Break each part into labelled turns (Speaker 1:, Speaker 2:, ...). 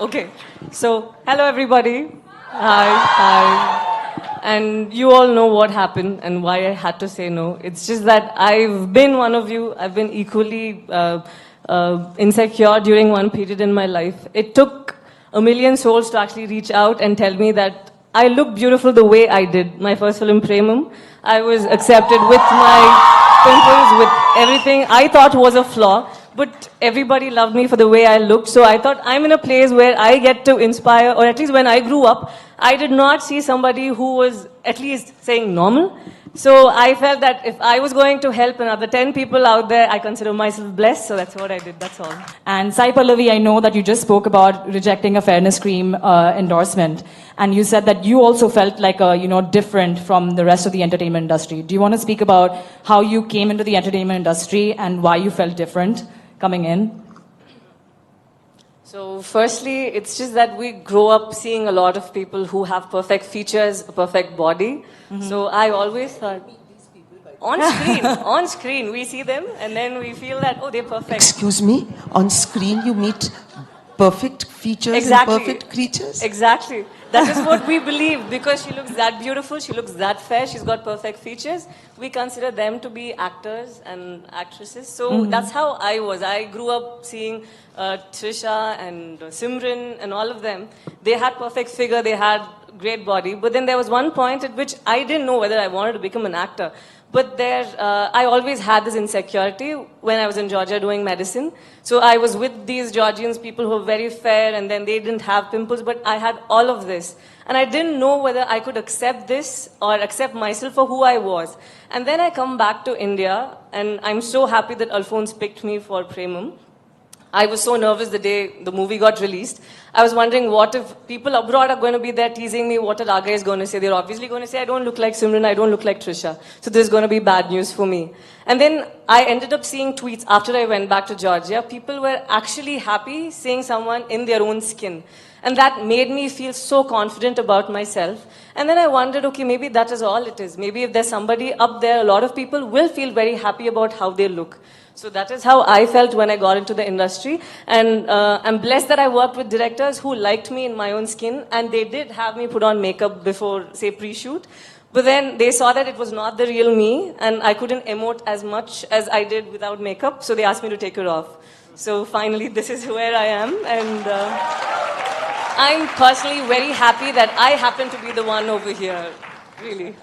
Speaker 1: Okay, so hello everybody. Hi. And you all know what happened and why I had to say no. It's just that I've been one of you. I've been equally insecure during one period in my life. It took a million souls to actually reach out and tell me that I look beautiful the way I did. My first film, Premam, I was accepted with my pimples, with everything I thought was a flaw. But everybody loved me for the way I looked. So I thought I'm in a place where I get to inspire, or at least when I grew up, I did not see somebody who was at least saying normal. So I felt that if I was going to help another 10 people out there, I consider myself blessed. So that's what I did. That's all.
Speaker 2: And Sai Pallavi, I know that you just spoke about rejecting a fairness cream endorsement. And you said that you also felt like, different from the rest of the entertainment industry. Do you want to speak about how you came into the entertainment industry and why you felt different coming in?
Speaker 1: So firstly, it's just that we grow up seeing a lot of people who have perfect features, a perfect body. Mm-hmm. So I always thought, on screen, we see them and then we feel that, they're perfect.
Speaker 3: Excuse me, on screen you meet perfect features and perfect creatures?
Speaker 1: Exactly. That is what we believe, because she looks that beautiful, she looks that fair, she's got perfect features. We consider them to be actors and actresses. So that's how I was. I grew up seeing Trisha and Simran and all of them. They had perfect figure, they had great body. But then there was one point at which I didn't know whether I wanted to become an actor. But I always had this insecurity when I was in Georgia doing medicine. So I was with these Georgians, people who were very fair, and then they didn't have pimples, but I had all of this. And I didn't know whether I could accept this or accept myself for who I was. And then I come back to India, and I'm so happy that Alphonse picked me for Premam. I was so nervous the day the movie got released. I was wondering, what if people abroad are going to be there teasing me? What are Raga is going to say? They're obviously going to say, I don't look like Simran, I don't look like Trisha. So this is going to be bad news for me. And then I ended up seeing tweets after I went back to Georgia. People were actually happy seeing someone in their own skin. And that made me feel so confident about myself. And then I wondered, okay, maybe that is all it is. Maybe if there's somebody up there, a lot of people will feel very happy about how they look. So that is how I felt when I got into the industry. And I'm blessed that I worked with directors who liked me in my own skin. And they did have me put on makeup before, say, pre-shoot. But then they saw that it was not the real me. And I couldn't emote as much as I did without makeup. So they asked me to take it off. So finally, this is where I am. And I'm personally very happy that I happen to be the one over here. Really.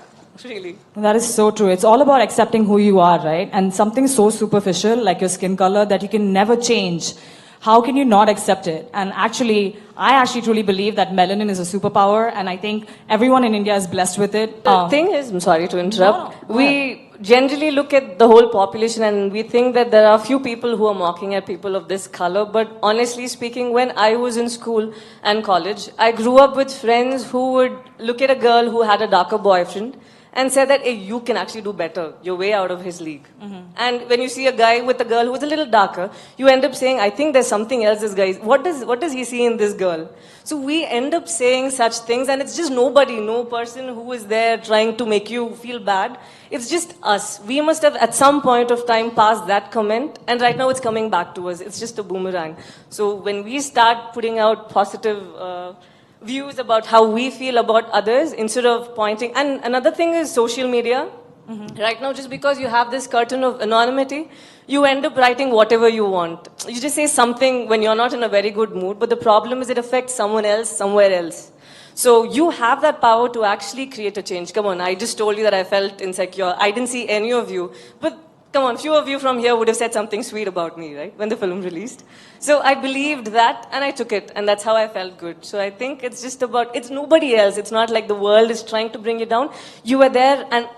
Speaker 1: Really.
Speaker 2: That is so true. It's all about accepting who you are, right? And something so superficial like your skin color that you can never change. How can you not accept it? And I actually truly believe that melanin is a superpower, and I think everyone in India is blessed with it.
Speaker 1: The thing is, I'm sorry to interrupt, we generally look at the whole population and we think that there are a few people who are mocking at people of this color, but honestly speaking, when I was in school and college, I grew up with friends who would look at a girl who had a darker boyfriend and said that, hey, you can actually do better. You're way out of his league. Mm-hmm. And when you see a guy with a girl who's a little darker, you end up saying, I think there's something else this guy is. What does he see in this girl? So we end up saying such things, and it's just no person who is there trying to make you feel bad. It's just us. We must have at some point of time passed that comment, and right now it's coming back to us. It's just a boomerang. So when we start putting out positive views about how we feel about others instead of pointing. And another thing is social media. Mm-hmm. Right now, just because you have this curtain of anonymity, you end up writing whatever you want. You just say something when you're not in a very good mood, but the problem is it affects someone else somewhere else. So you have that power to actually create a change. Come on, I just told you that I felt insecure. I didn't see any of you. But come on, few of you from here would have said something sweet about me, right? When the film released. So I believed that and I took it, and that's how I felt good. So I think it's just about, it's nobody else. It's not like the world is trying to bring you down. You were there, and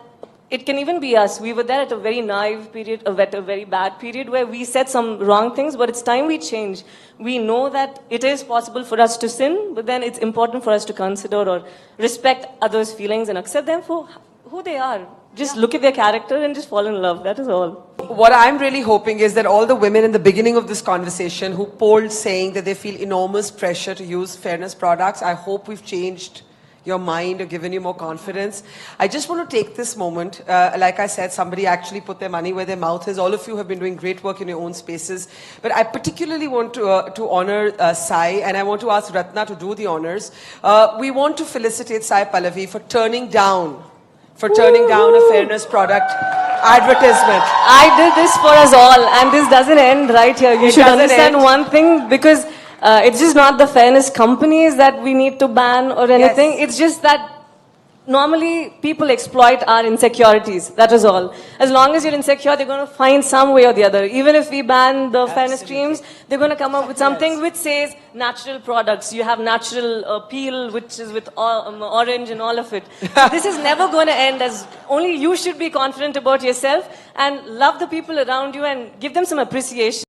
Speaker 1: it can even be us. We were there at a very naive period, at a very bad period where we said some wrong things, but it's time we change. We know that it is possible for us to sin, but then it's important for us to consider or respect others' feelings and accept them for who they are. Just look at their character and just fall in love. That is all.
Speaker 4: What I'm really hoping is that all the women in the beginning of this conversation who polled saying that they feel enormous pressure to use fairness products, I hope we've changed your mind or given you more confidence. I just want to take this moment. Like I said, somebody actually put their money where their mouth is. All of you have been doing great work in your own spaces. But I particularly want to honor Sai, and I want to ask Ratna to do the honors. We want to felicitate Sai Pallavi for turning down a fairness product advertisement.
Speaker 1: I did this for us all, and this doesn't end right here. You should understand one thing, because it's just not the fairness companies that we need to ban or anything.
Speaker 4: Yes.
Speaker 1: It's just that normally people exploit our insecurities. That is all. As long as you're insecure, they're going to find some way or the other. Even if we ban the fairness streams, they're going to come up with something which says natural products. You have natural peel, which is with orange and all of it. So this is never going to end. As only you should be confident about yourself and love the people around you and give them some appreciation.